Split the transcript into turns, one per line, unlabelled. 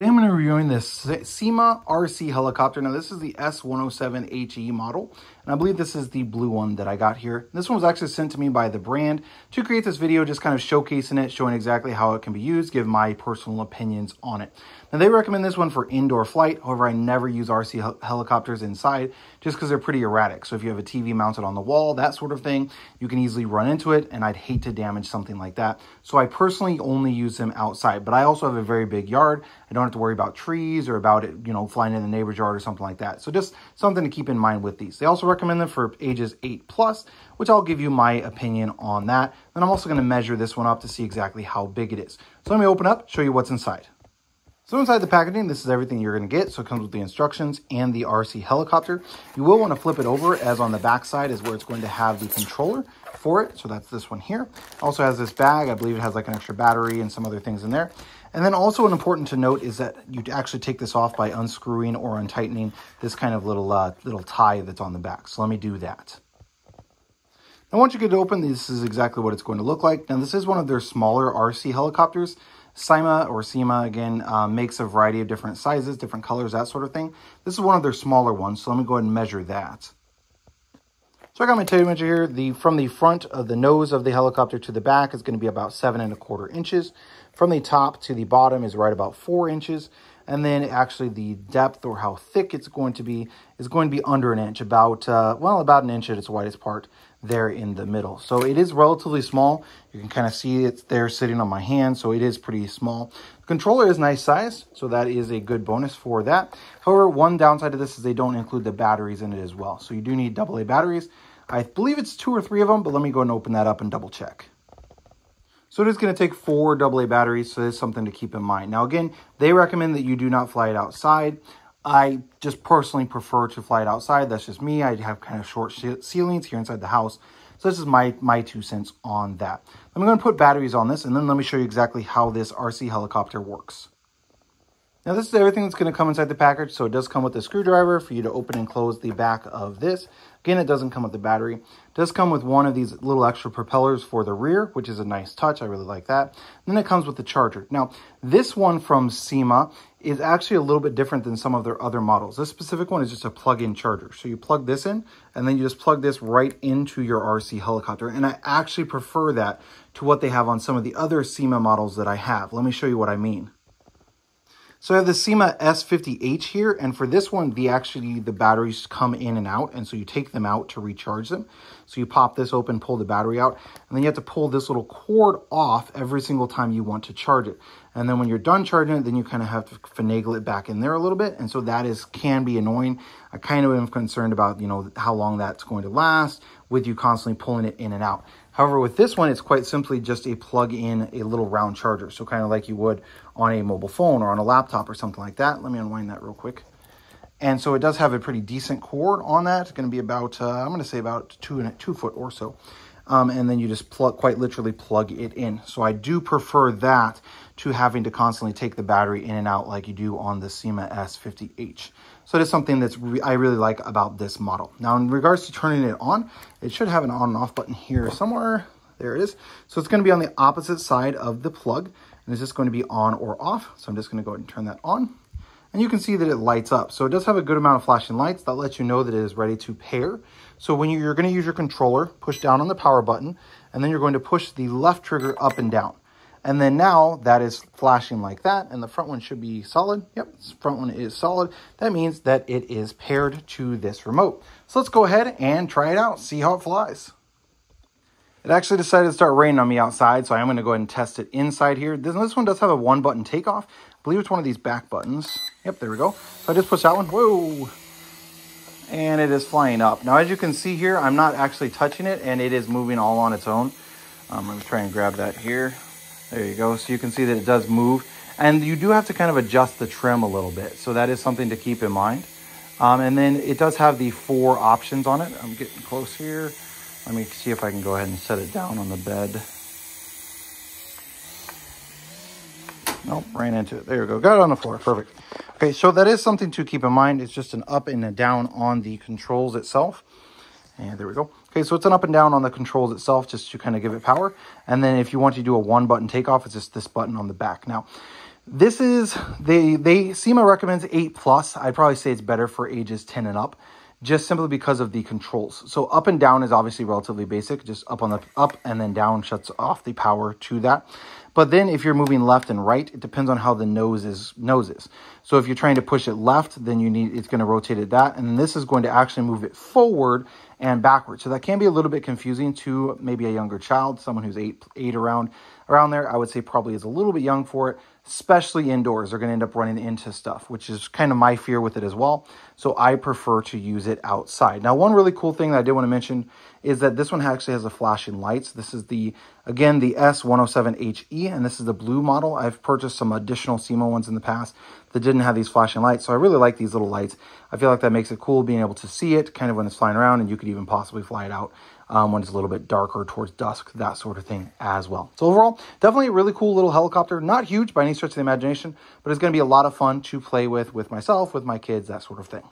Today I'm going to be reviewing this Syma RC helicopter. Now this is the S107 HE model, and I believe this is the blue one that I got here. This one was actually sent to me by the brand to create this video, just kind of showcasing it, showing exactly how it can be used, give my personal opinions on it. Now they recommend this one for indoor flight. However, I never use RC helicopters inside just because they're pretty erratic. So if you have a TV mounted on the wall, that sort of thing, you can easily run into it, and I'd hate to damage something like that. So I personally only use them outside, but I also have a very big yard. I don't have to worry about trees or about it, flying in the neighbor's yard or something like that. So just something to keep in mind with these. They also recommend them for ages 8+, which I'll give you my opinion on that. And I'm also going to measure this one up to see exactly how big it is. So let me open up, show you what's inside. So inside the packaging, this is everything you're going to get. So it comes with the instructions and the RC helicopter. You will want to flip it over, as on the back side is where it's going to have the controller for it. So that's this one here. It also has this bag. I believe it has like an extra battery and some other things in there. And then also an important to note is that you actually take this off by unscrewing or untightening this kind of little tie that's on the back. So let me do that. Now once you get it open, this is exactly what it's going to look like. Now this is one of their smaller RC helicopters. Syma again, makes a variety of different sizes, different colors, that sort of thing. This is one of their smaller ones, so let me go ahead and measure that. So I got my tape measure here. From the front of the nose of the helicopter to the back is going to be about 7¼ inches. From the top to the bottom is right about 4 inches. And then actually the depth, or how thick it's going to be, is going to be under an inch, about an inch at its widest part there in the middle. So it is relatively small. You can kind of see it's there sitting on my hand, so it is pretty small. The controller is nice size, so that is a good bonus for that. However, one downside to this is they don't include the batteries in it as well. So you do need AA batteries. I believe it's 2 or 3 of them, but let me go and open that up and double check. So it is going to take 4 AA batteries, so that's something to keep in mind. Now again, they recommend that you do not fly it outside. I just personally prefer to fly it outside. That's just me. I have kind of short ceilings here inside the house. So this is my 2 cents on that. I'm going to put batteries on this, and then let me show you exactly how this RC helicopter works. Now this is everything that's going to come inside the package. So it does come with a screwdriver for you to open and close the back of this. Again, it doesn't come with the battery. It does come with one of these little extra propellers for the rear, which is a nice touch. I really like that. And then it comes with the charger. Now, this one from Syma is actually a little bit different than some of their other models. This specific one is just a plug-in charger. So you plug this in, and then you just plug this right into your RC helicopter. And I actually prefer that to what they have on some of the other Syma models that I have. Let me show you what I mean. So I have the Syma S50H here, and for this one, the batteries come in and out, and so you take them out to recharge them. So you pop this open, pull the battery out, and then you have to pull this little cord off every single time you want to charge it. And then when you're done charging it, then you kind of have to finagle it back in there a little bit, and so that can be annoying. I kind of am concerned about, how long that's going to last with you constantly pulling it in and out. However, with this one, it's quite simply just a plug-in, a little round charger. So kind of like you would on a mobile phone or on a laptop or something like that. Let me unwind that real quick. And so it does have a pretty decent cord on that. It's going to be about, I'm going to say about 2 foot or so. And then you just quite literally plug it in. So I do prefer that to having to constantly take the battery in and out like you do on the Syma S50H. So it is something that's I really like about this model. Now, in regards to turning it on, it should have an on and off button here somewhere. There it is. So it's going to be on the opposite side of the plug, and it's just going to be on or off. So I'm just going to go ahead and turn that on. And you can see that it lights up. So it does have a good amount of flashing lights that lets you know that it is ready to pair. So when you're going to use your controller, push down on the power button, and then you're going to push the left trigger up and down. And then now that is flashing like that, and the front one should be solid. Yep, this front one is solid. That means that it is paired to this remote. So let's go ahead and try it out, see how it flies. It actually decided to start raining on me outside, so I'm going to go ahead and test it inside here. This one does have a 1-button takeoff. I believe it's one of these back buttons. Yep, there we go. So I just push that one. Whoa! And it is flying up. Now, as you can see here, I'm not actually touching it, and it is moving all on its own. I'm going to try and grab that here. There you go. So you can see that it does move. And you do have to kind of adjust the trim a little bit. So that is something to keep in mind. And then it does have the 4 options on it. I'm getting close here. Let me see if I can go ahead and set it down on the bed. Nope, ran into it. There we go. Got it on the floor. Perfect. Okay, so that is something to keep in mind. It's just an up and a down on the controls itself. And there we go. Okay, so it's an up and down on the controls itself just to kind of give it power. And then if you want to do a 1-button takeoff, it's just this button on the back. Now, This is, Syma recommends 8+. I'd probably say it's better for ages 10 and up, just simply because of the controls. So up and down is obviously relatively basic, just up and then down shuts off the power to that. But then if you're moving left and right, it depends on how the nose is. So if you're trying to push it left, then it's going to rotate it that. And then this is going to actually move it forward and backwards. So that can be a little bit confusing to maybe a younger child, someone who's eight around there. I would say probably is a little bit young for it, especially indoors. They're going to end up running into stuff, which is kind of my fear with it as well. So I prefer to use it outside. Now, one really cool thing that I did want to mention is that this one actually has a flashing lights. This is again, the S107HE, and this is the blue model. I've purchased some additional Syma ones in the past that didn't have these flashing lights. So I really like these little lights. I feel like that makes it cool being able to see it kind of when it's flying around, and you could even possibly fly it out when it's a little bit darker towards dusk, that sort of thing as well. So overall, definitely a really cool little helicopter. Not huge by any stretch of the imagination, but it's going to be a lot of fun to play with myself, with my kids, that sort of thing.